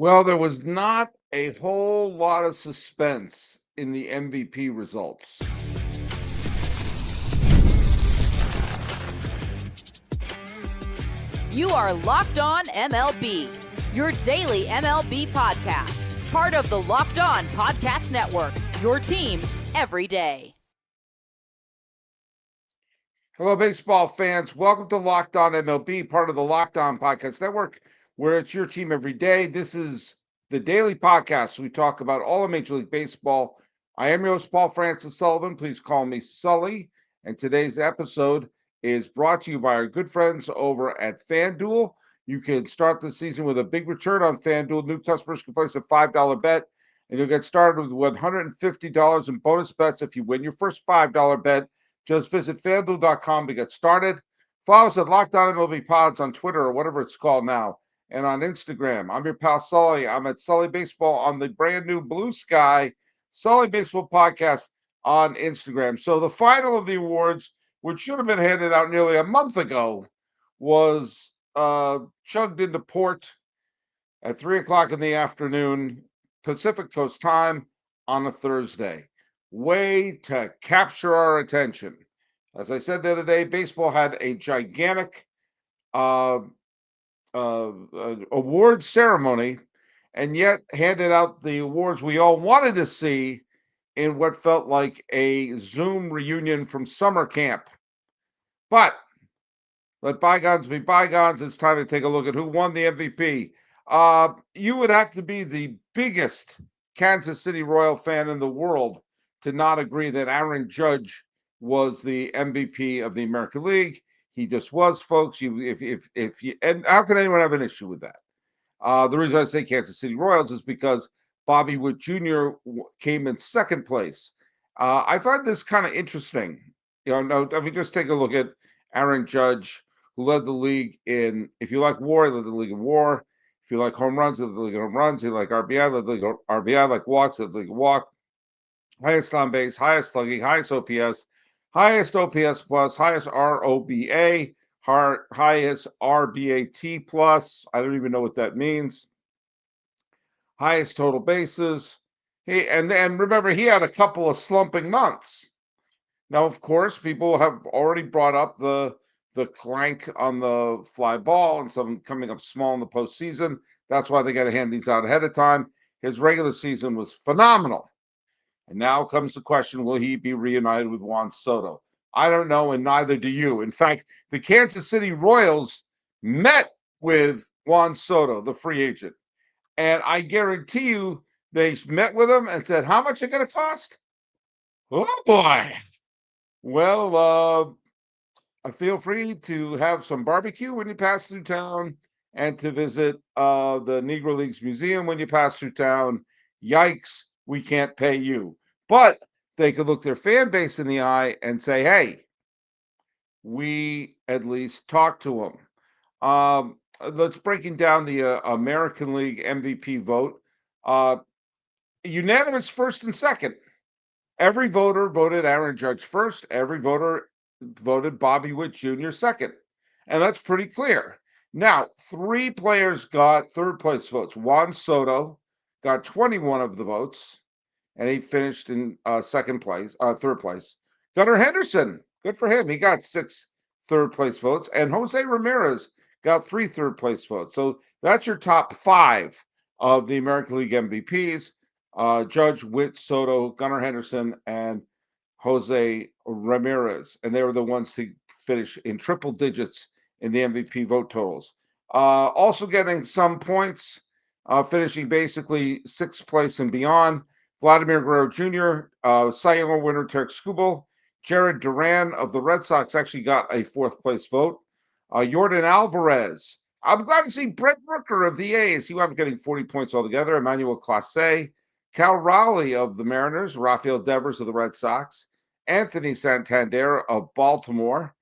Well, there was not a whole lot of suspense in the MVP results. You are Locked On MLB, your daily MLB podcast. Part of the Locked On Podcast Network, your team every day. Hello, baseball fans. Welcome to Locked On MLB, part of the Locked On Podcast Network, where it's your team every day. This is the daily podcast. We talk about all of Major League Baseball. I am your host, Paul Francis Sullivan. Please call me Sully. And today's episode is brought to you by our good friends over at FanDuel. You can start the season with a big return on FanDuel. New customers can place a $5 bet, and you'll get started with $150 in bonus bets if you win your first $5 bet. Just visit FanDuel.com to get started. Follow us at Locked On MLB Pods on Twitter or whatever it's called now, and on Instagram. I'm your pal Sully. I'm at Sully Baseball on the brand new Blue Sky Sully Baseball Podcast on Instagram. So the final of the awards, which should have been handed out nearly a month ago, was chugged into port at 3 o'clock in the afternoon, Pacific Coast time on a Thursday. Way to capture our attention. As I said the other day, baseball had a gigantic award ceremony and yet handed out the awards we all wanted to see in what felt like a Zoom reunion from summer camp. But let bygones be bygones. It's time to take a look at who won the MVP. You would have to be the biggest Kansas City Royal fan in the world to not agree that Aaron Judge was the MVP of the American League. He just was, folks. And how can anyone have an issue with that? The reason I say Kansas City Royals is because Bobby Witt Jr. came in second place. I find this kind of interesting. Just take a look at Aaron Judge, who led the league in, if you like WAR, he led the league in WAR. If you like home runs, he led the league in home runs. If you like RBI, led the league in RBI. Like walks, led the league in walk. Highest on base, highest slugging, highest OPS, highest OPS plus, highest ROBA, highest RBAT plus. I don't even know what that means. Highest total bases. And remember, he had a couple of slumping months. Now, of course, people have already brought up the clank on the fly ball and some coming up small in the postseason. That's why they got to hand these out ahead of time. His regular season was phenomenal. And now comes the question, will he be reunited with Juan Soto? I don't know, and neither do you. In fact, the Kansas City Royals met with Juan Soto, the free agent. And I guarantee you they met with him and said, how much is it going to cost? Oh, boy. Well, feel free to have some barbecue when you pass through town and to visit the Negro Leagues Museum when you pass through town. Yikes, we can't pay you. But they could look their fan base in the eye and say, hey, we at least talked to them. Let's breaking down the American League MVP vote. Unanimous first and second. Every voter voted Aaron Judge first. Every voter voted Bobby Witt Jr. second. And that's pretty clear. Now, 3 players got third place votes. Juan Soto got 21 of the votes, and he finished in third place. Gunnar Henderson, good for him. He got 6 third place votes. And Jose Ramirez got 3 third place votes. So that's your top 5 of the American League MVPs. Judge, Witt, Soto, Gunnar Henderson, and Jose Ramirez. And they were the ones to finish in triple digits in the MVP vote totals. Also getting some points, finishing basically 6th place and beyond. Vladimir Guerrero Jr., Cy Young winner Tarek Skubal. Jared Duran of the Red Sox actually got a 4th place vote. Yordan Alvarez. I'm glad to see Brett Rooker of the A's. He wound up getting 40 points altogether. Emmanuel Clase. Cal Raleigh of the Mariners, Rafael Devers of the Red Sox, Anthony Santander of Baltimore,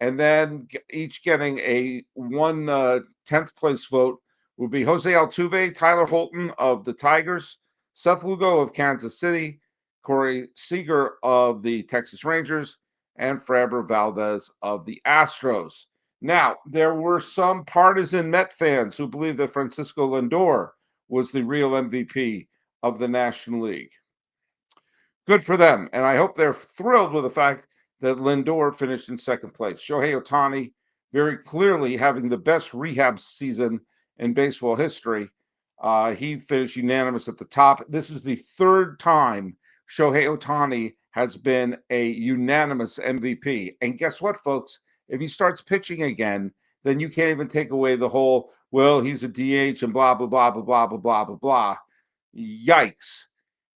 and then each getting a 10th place vote will be Jose Altuve, Tyler Holton of the Tigers, Seth Lugo of Kansas City, Corey Seager of the Texas Rangers, and Framber Valdez of the Astros. Now, there were some partisan Met fans who believed that Francisco Lindor was the real MVP of the National League. Good for them. And I hope they're thrilled with the fact that Lindor finished in second place. Shohei Ohtani, very clearly having the best rehab season in baseball history. He finished unanimous at the top. This is the third time Shohei Ohtani has been a unanimous MVP. And guess what, folks? If he starts pitching again, then you can't even take away the whole, well, he's a DH and blah, blah, blah, blah, blah, blah, blah, blah, blah. Yikes.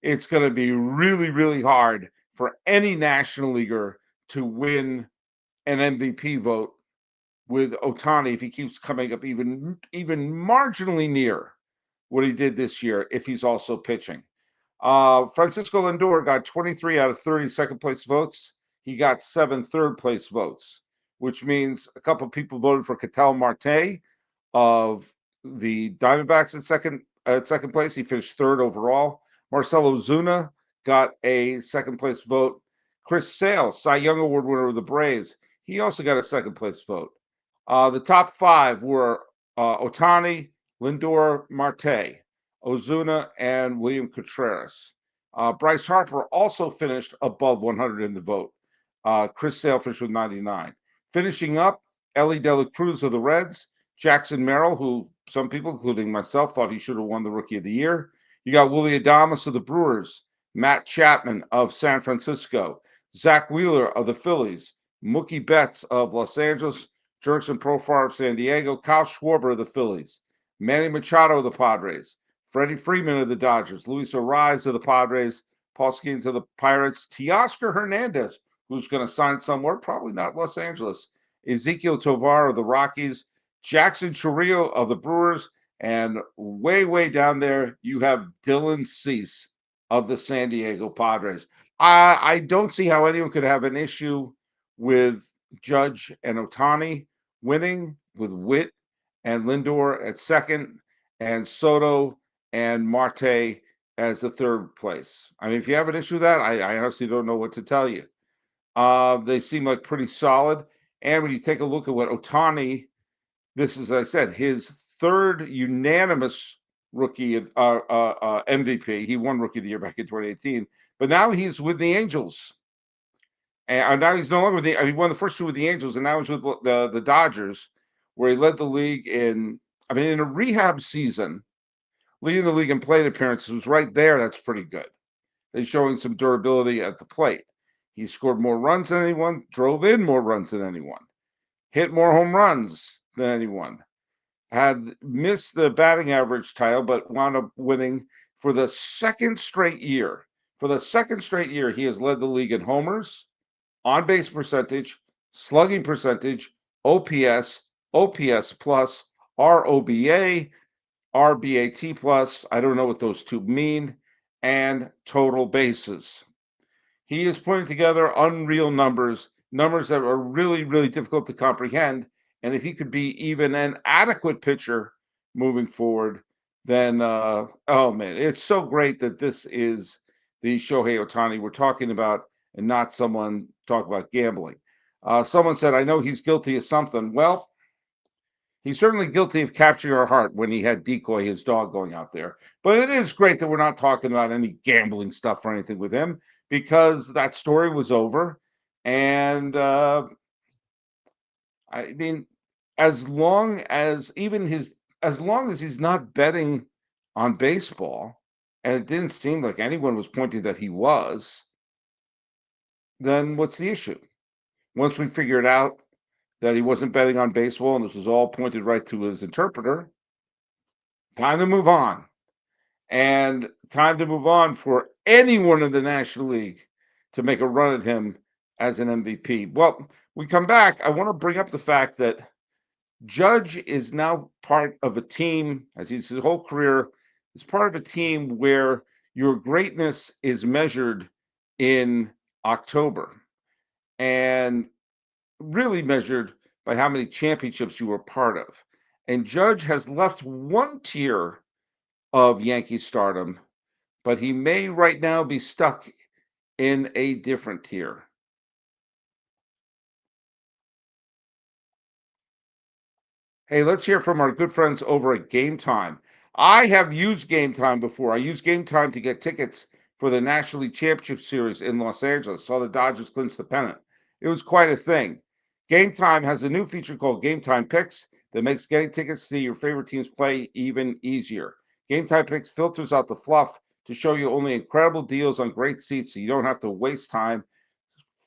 It's going to be really, really hard for any National Leaguer to win an MVP vote with Ohtani if he keeps coming up even marginally near what he did this year if he's also pitching. Francisco Lindor got 23 out of 30 second place votes. He got 7 third place votes, which means a couple of people voted for Ketel Marte of the Diamondbacks at second place. He finished third overall. Marcell Ozuna got a second place vote. Chris Sale, Cy Young Award winner of the Braves, he also got a second place vote. The top 5 were Ohtani, Lindor, Marte, Ozuna, and William Contreras. Bryce Harper also finished above 100 in the vote. Chris Sale finished with 99. Finishing up, Elly De La Cruz of the Reds, Jackson Merrill, who some people, including myself, thought he should have won the Rookie of the Year. You got Willy Adames of the Brewers, Matt Chapman of San Francisco, Zach Wheeler of the Phillies, Mookie Betts of Los Angeles, Jurickson Profar of San Diego, Kyle Schwarber of the Phillies, Manny Machado of the Padres, Freddie Freeman of the Dodgers, Luis Arraez of the Padres, Paul Skeens of the Pirates, Teoscar Hernandez, who's going to sign somewhere, probably not Los Angeles, Ezequiel Tovar of the Rockies, Jackson Chourio of the Brewers, and way, way down there, you have Dylan Cease of the San Diego Padres. I don't see how anyone could have an issue with Judge and Ohtani winning, with Witt and Lindor at second, and Soto and Marte as the third place. I mean, if you have an issue with that, I honestly don't know what to tell you. They seem like pretty solid. And when you take a look at what Ohtani, this is, as I said, his third unanimous rookie of MVP. He won Rookie of the Year back in 2018, but now he's with the Angels. And now he's no longer with the. He won the first 2 with the Angels, and now he's with the Dodgers, where he led the league in. I mean, in a rehab season, leading the league in plate appearances was right there. That's pretty good. He's showing some durability at the plate. He scored more runs than anyone, drove in more runs than anyone, hit more home runs than anyone, had missed the batting average title, but wound up winning for the second straight year. For the second straight year, he has led the league in homers, on-base percentage, slugging percentage, OPS, OPS plus, ROBA, RBAT plus, I don't know what those two mean, and total bases. He is putting together unreal numbers that are really, really difficult to comprehend. And if he could be even an adequate pitcher moving forward, then, oh man, it's so great that this is the Shohei Ohtani we're talking about and not someone talking about gambling. Someone said, I know he's guilty of something. Well, he's certainly guilty of capturing our heart when he had Decoy, his dog, going out there. But it is great that we're not talking about any gambling stuff or anything with him, because that story was over. And I mean, as long as he's not betting on baseball, and it didn't seem like anyone was pointing that he was, then what's the issue? Once we figured out that he wasn't betting on baseball and this was all pointed right to his interpreter, time to move on. And time to move on for anyone in the National League to make a run at him as an MVP. Well, we come back. I want to bring up the fact that Judge is now part of a team, as he's his whole career, is part of a team where your greatness is measured in October and really measured by how many championships you were part of. And Judge has left one tier of Yankee stardom, but he may right now be stuck in a different tier. Hey, let's hear from our good friends over at Game Time. I have used Game Time before. I used Game Time to get tickets for the National League Championship Series in Los Angeles. Saw the Dodgers clinch the pennant. It was quite a thing. Game Time has a new feature called Game Time Picks that makes getting tickets to see your favorite teams play even easier. Game Time Picks filters out the fluff to show you only incredible deals on great seats so you don't have to waste time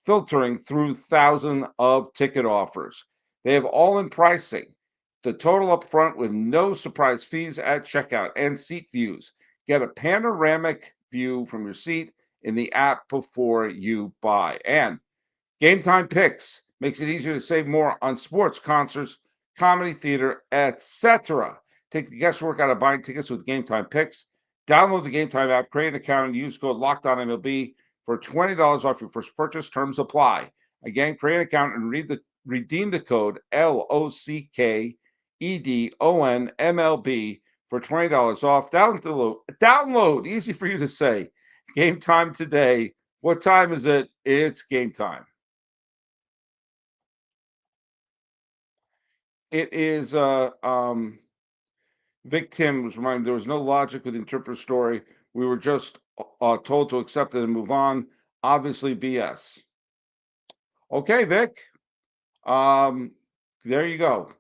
filtering through thousands of ticket offers. They have all-in pricing, the total up front with no surprise fees at checkout, and seat views. Get a panoramic view from your seat in the app before you buy. And Game Time Picks makes it easier to save more on sports, concerts, comedy, theater, etc. Take the guesswork out of buying tickets with Game Time Picks. Download the Game Time app, create an account, and use code LOCKEDONMLB for $20 off your first purchase. Terms apply. Again, create an account and redeem the code LOCKEDONMLB for $20 off. Download, easy for you to say. Game Time today. What time is it? It's game time. It is Vic Tim was reminded there was no logic with the interpreter story. We were just told to accept it and move on. Obviously, BS. Okay, Vic. Um, there you go.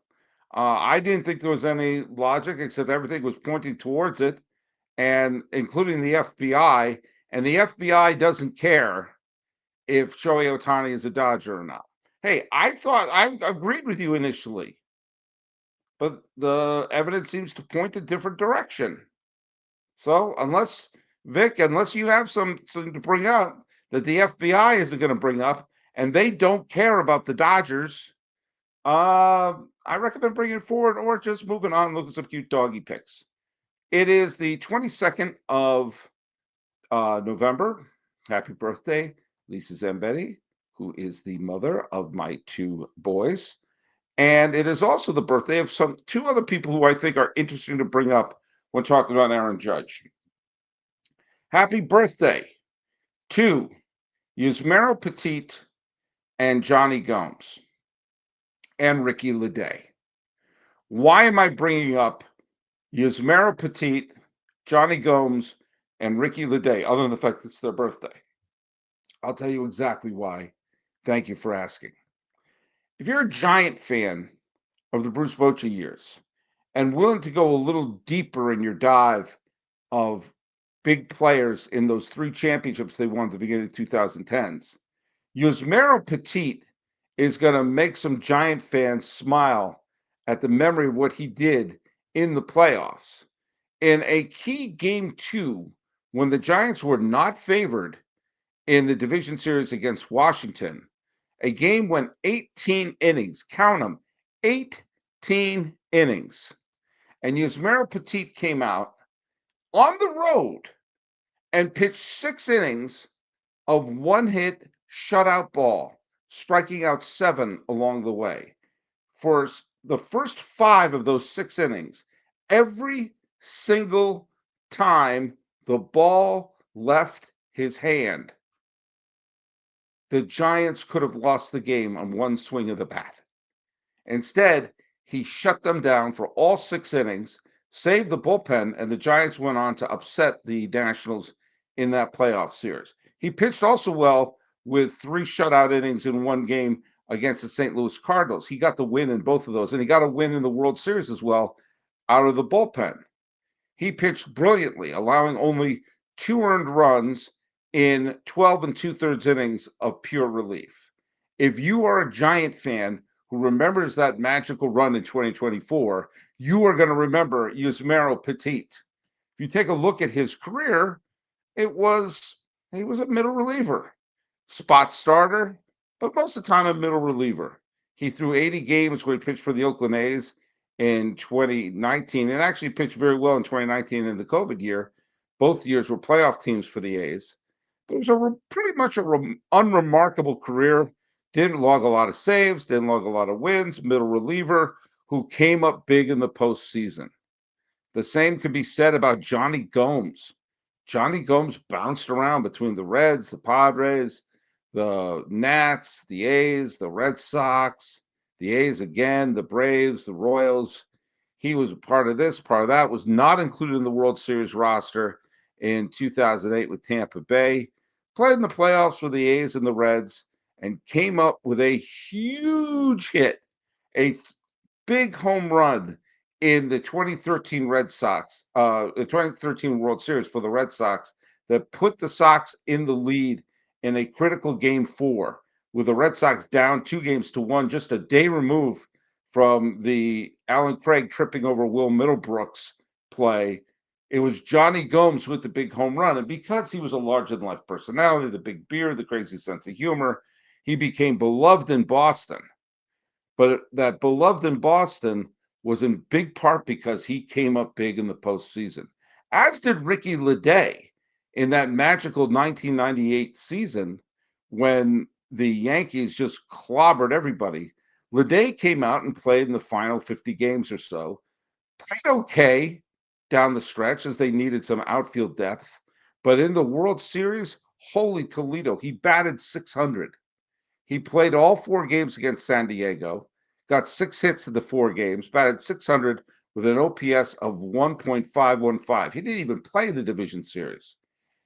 I didn't think there was any logic, except everything was pointing towards it, and including the FBI. And the FBI doesn't care if Shohei Ohtani is a Dodger or not. Hey, I thought I agreed with you initially, but the evidence seems to point a different direction. So unless you have something to bring up that the FBI isn't going to bring up, and they don't care about the Dodgers, I recommend bringing it forward or just moving on and looking at some cute doggy pics. It is the 22nd of November. Happy birthday, Lisa Zambetti, who is the mother of my two boys. And it is also the birthday of two other people who I think are interesting to bring up when talking about Aaron Judge. Happy birthday to Yusmeiro Petit and Johnny Gomes and Ricky Leday. Why am I bringing up Yusmeiro Petit, Johnny Gomes, and Ricky Leday, other than the fact that it's their birthday? I'll tell you exactly why. Thank you for asking. If you're a giant fan of the Bruce Bochy years and willing to go a little deeper in your dive of big players in those three championships they won at the beginning of the 2010s, Yusmeiro Petit is going to make some Giant fans smile at the memory of what he did in the playoffs. In a key game 2, when the Giants were not favored in the division series against Washington, a game went 18 innings. Count them, 18 innings. And Yusmeiro Petit came out on the road and pitched 6 innings of one-hit shutout ball, striking out 7 along the way. For the first 5 of those 6 innings, every single time the ball left his hand, the Giants could have lost the game on one swing of the bat. Instead, he shut them down for all 6 innings, saved the bullpen, and the Giants went on to upset the Nationals in that playoff series. He pitched also well with 3 shutout innings in one game against the St. Louis Cardinals. He got the win in both of those, and he got a win in the World Series as well out of the bullpen. He pitched brilliantly, allowing only 2 earned runs in 12 2/3 innings of pure relief. If you are a Giant fan who remembers that magical run in 2024, you are going to remember Yusmeiro Petit. If you take a look at his career, he was a middle reliever, spot starter, but most of the time a middle reliever. He threw 80 games when he pitched for the Oakland A's in 2019, and actually pitched very well in 2019 in the COVID year. Both years were playoff teams for the A's. But it was pretty much an unremarkable career. Didn't log a lot of saves, didn't log a lot of wins, middle reliever who came up big in the postseason. The same could be said about Johnny Gomes. Johnny Gomes bounced around between the Reds, the Padres, the Nats, the A's, the Red Sox, the A's again, the Braves, the Royals. He was a part of this, part of that, was not included in the World Series roster in 2008 with Tampa Bay, played in the playoffs with the A's and the Reds, and came up with a huge hit, a big home run in the 2013 Red Sox, the 2013 World Series for the Red Sox that put the Sox in the lead in a critical game 4, with the Red Sox down 2-1, just a day removed from the Alan Craig tripping over Will Middlebrooks play. It was Johnny Gomes with the big home run. And because he was a larger than life personality, the big beard, the crazy sense of humor, he became beloved in Boston. But that beloved in Boston was in big part because he came up big in the postseason, as did Ricky Leday in that magical 1998 season when the Yankees just clobbered everybody. Leday came out and played in the final 50 games or so, played okay down the stretch as they needed some outfield depth. But in the World Series, holy Toledo, he batted 600. He played all 4 games against San Diego, got 6 hits in the 4 games, batted 600 with an OPS of 1.515. He didn't even play the division series.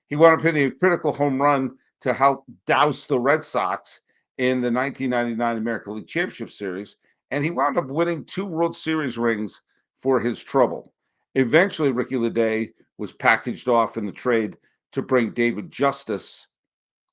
He wound up hitting a critical home run to help douse the Red Sox in the 1999 American League Championship Series, and he wound up winning 2 World Series rings for his trouble. Eventually, Ricky Leday was packaged off in the trade to bring David Justice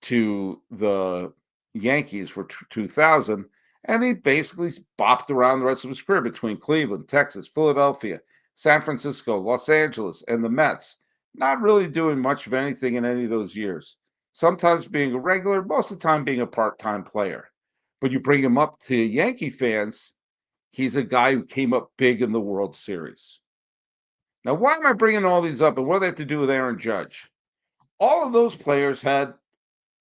to the Yankees for 2000, and he basically bopped around the rest of his career between Cleveland, Texas, Philadelphia, San Francisco, Los Angeles, and the Mets, not really doing much of anything in any of those years. Sometimes being a regular, most of the time being a part-time player. But you bring him up to Yankee fans, he's a guy who came up big in the World Series. Now, why am I bringing all these up, and what do they have to do with Aaron Judge? All of those players had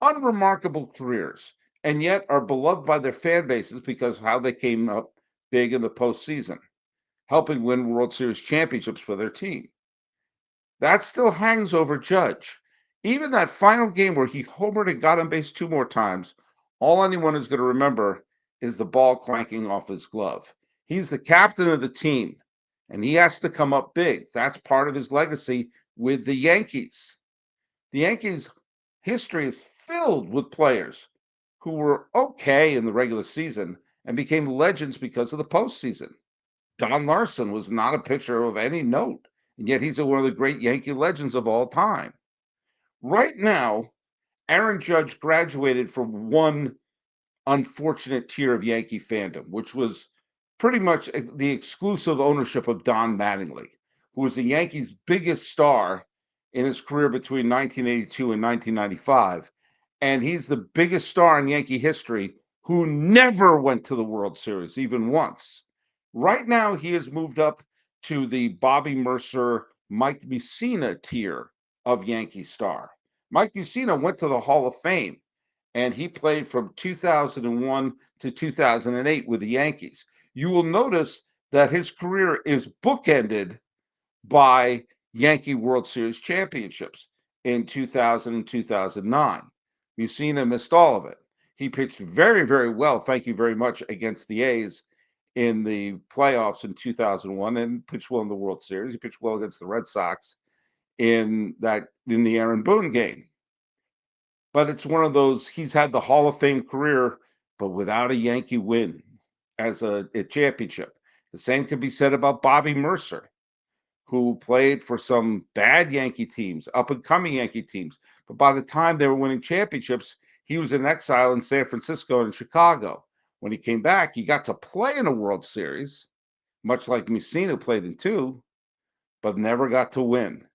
unremarkable careers, and yet are beloved by their fan bases because of how they came up big in the postseason, helping win World Series championships for their team. That still hangs over Judge. Even that final game where he homered and got on base 2 more times, all anyone is going to remember is the ball clanking off his glove. He's the captain of the team, and he has to come up big. That's part of his legacy with the Yankees. The Yankees' history is filled with players who were okay in the regular season and became legends because of the postseason. Don Larson was not a pitcher of any note, and yet he's one of the great Yankee legends of all time. Right now, Aaron Judge graduated from one unfortunate tier of Yankee fandom, which was pretty much the exclusive ownership of Don Mattingly, who was the Yankees' biggest star in his career between 1982 and 1995. And he's the biggest star in Yankee history who never went to the World Series, even once. Right now, he has moved up to the Bobby Mercer, Mike Mussina tier of Yankee star. Mike Mussina went to the Hall of Fame, and he played from 2001 to 2008 with the Yankees. You will notice that his career is bookended by Yankee World Series championships in 2000 and 2009. Mussina missed all of it. He pitched very, very well, thank you very much, against the A's in the playoffs in 2001 and pitched well in the World Series. He pitched well against the Red Sox in the Aaron Boone game. But it's one of those, he's had the Hall of Fame career, but without a Yankee win as a championship. The same can be said about Bobby Mercer, who played for some bad Yankee teams, up-and-coming Yankee teams. But by the time they were winning championships, he was in exile in San Francisco and Chicago. When he came back, he got to play in a World Series, much like Mussina played in 2, but never got to win.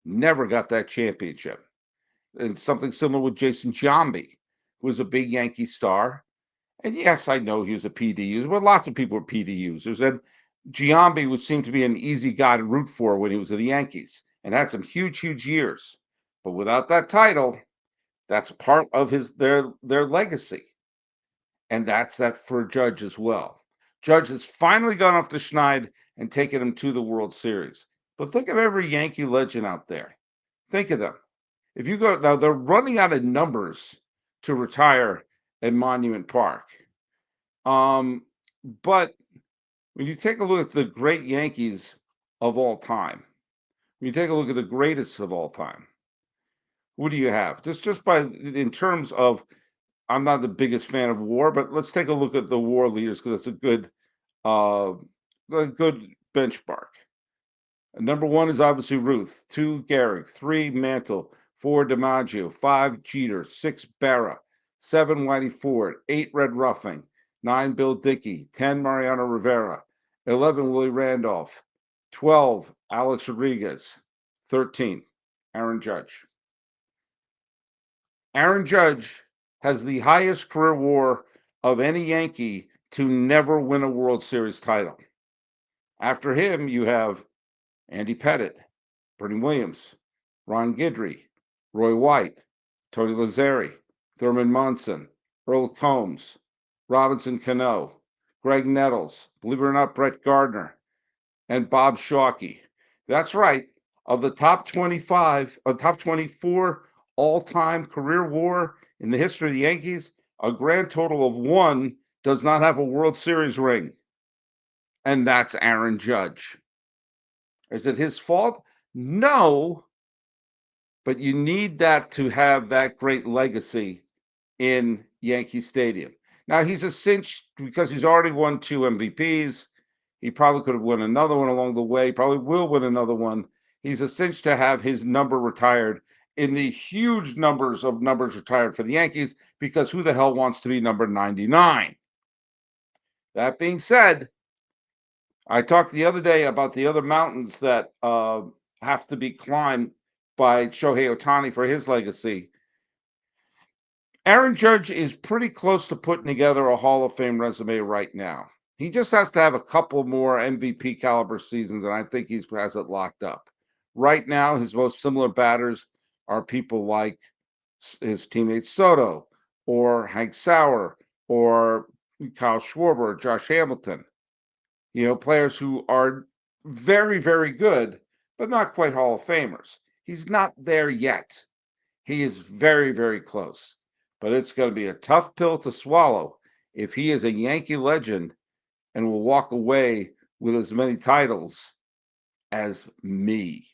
Never got that championship. And something similar with Jason Giambi, who was a big Yankee star. And yes, I know he was a PD user, but lots of people were PD users. And Giambi would seem to be an easy guy to root for when he was with the Yankees and had some huge, huge years. But without that title, that's part of their legacy. And that's that for Judge as well. Judge has finally gone off the schneid and taken him to the World Series. But think of every Yankee legend out there. Think of them. If you go now, they're running out of numbers to retire at Monument Park. But When you take a look at the great Yankees of all time, when you take a look at the greatest of all time, who do you have? Just by in terms of, I'm not the biggest fan of war, but let's take a look at the war leaders because it's uh, a good benchmark. Number one is obviously Ruth. Two, Gehrig. Three, Mantle. Four, DiMaggio. Five, Jeter. Six, Berra. Seven, Whitey Ford. Eight, Red Ruffing. Nine, Bill Dickey. 10, Mariano Rivera. 11, Willie Randolph. 12, Alex Rodriguez. 13, Aaron Judge. Aaron Judge has the highest career WAR of any Yankee to never win a World Series title. After him, you have Andy Pettitte, Bernie Williams, Ron Guidry, Roy White, Tony Lazzeri, Thurman Munson, Earl Combs, Robinson Cano, Greg Nettles, believe it or not, Brett Gardner, and Bob Shockey. That's right. Of the top 25, top 24 all-time career WAR in the history of the Yankees, a grand total of one does not have a World Series ring, and that's Aaron Judge. Is it his fault? No, but you need that to have that great legacy in Yankee Stadium. Now, he's a cinch because he's already won 2 MVPs. He probably could have won another one along the way, probably will win another one. He's a cinch to have his number retired in the huge numbers retired for the Yankees, because who the hell wants to be number 99? That being said, I talked the other day about the other mountains that have to be climbed by Shohei Ohtani for his legacy. Aaron Judge is pretty close to putting together a Hall of Fame resume right now. He just has to have a couple more MVP caliber seasons, and I think he has it locked up. Right now, his most similar batters are people like his teammate Soto, or Hank Sauer, or Kyle Schwarber, or Josh Hamilton. Players who are very, very good, but not quite Hall of Famers. He's not there yet. He is very, very close. But it's going to be a tough pill to swallow if he is a Yankee legend and will walk away with as many titles as me.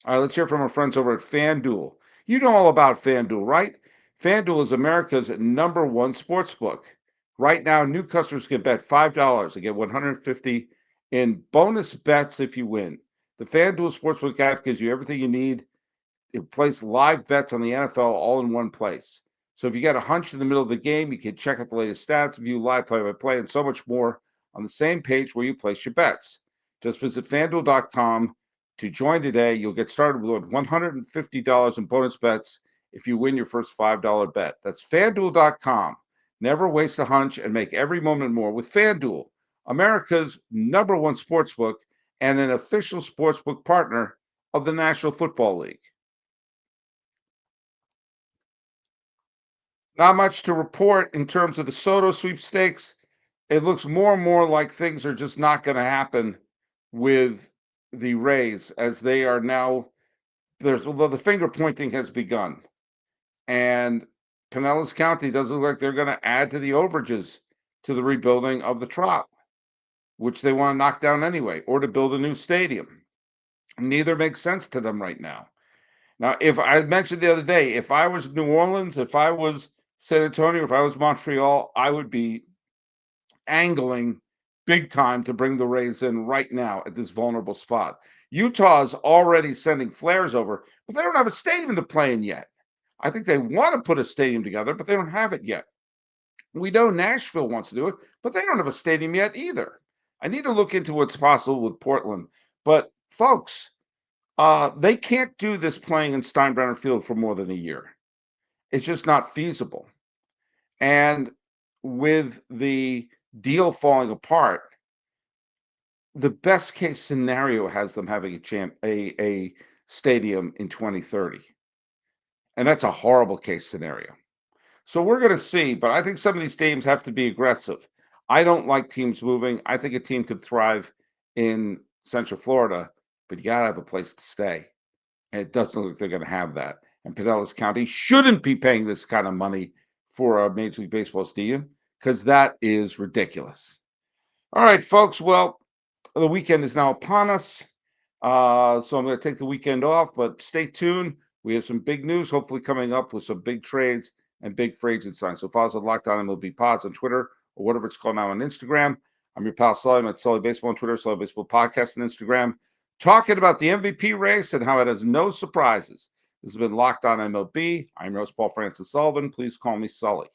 All right, let's hear from our friends over at FanDuel. You know all about FanDuel, right? FanDuel is America's #1 sportsbook. Right now, new customers can bet $5 and get $150 in bonus bets if you win. The FanDuel Sportsbook app gives you everything you need. It places live bets on the NFL all in one place. So if you got a hunch in the middle of the game, you can check out the latest stats, view live play-by-play, and so much more on the same page where you place your bets. Just visit FanDuel.com to join today. You'll get started with $150 in bonus bets if you win your first $5 bet. That's FanDuel.com. Never waste a hunch and make every moment more with FanDuel, America's #1 sportsbook and an official sportsbook partner of the National Football League. Not much to report in terms of the Soto sweepstakes. It looks more and more like things are just not going to happen with the Rays, as they are now, the finger pointing has begun. And Pinellas County doesn't look like they're going to add to the overages to the rebuilding of the Trop, which they want to knock down anyway, or to build a new stadium. Neither makes sense to them right now. Now, if I mentioned the other day, if I was New Orleans, if I was San Antonio, if I was Montreal, I would be angling big time to bring the Rays in right now at this vulnerable spot. Utah's already sending flares over, but they don't have a stadium to play in yet. I think they want to put a stadium together, but they don't have it yet. We know Nashville wants to do it, but they don't have a stadium yet either. I need to look into what's possible with Portland. But folks, they can't do this playing in Steinbrenner Field for more than a year. It's just not feasible. And with the deal falling apart, the best case scenario has them having a stadium in 2030. And that's a horrible case scenario. So we're going to see, but I think some of these teams have to be aggressive. I don't like teams moving. I think a team could thrive in Central Florida, but you got to have a place to stay. And it doesn't look like they're going to have that. And Pinellas County shouldn't be paying this kind of money for Major League Baseball, do you? Because that is ridiculous. All right, folks. Well, the weekend is now upon us. So I'm going to take the weekend off, but stay tuned. We have some big news, hopefully coming up with some big trades and big free agent signs. So follow us at Locked On MLB Pods on Twitter or whatever it's called now on Instagram. I'm your pal Sully. I'm at Sully Baseball on Twitter, Sully Baseball Podcast on Instagram, talking about the MVP race and how it has no surprises. This has been Locked On MLB. I'm your host, Paul Francis Sullivan. Please call me Sully.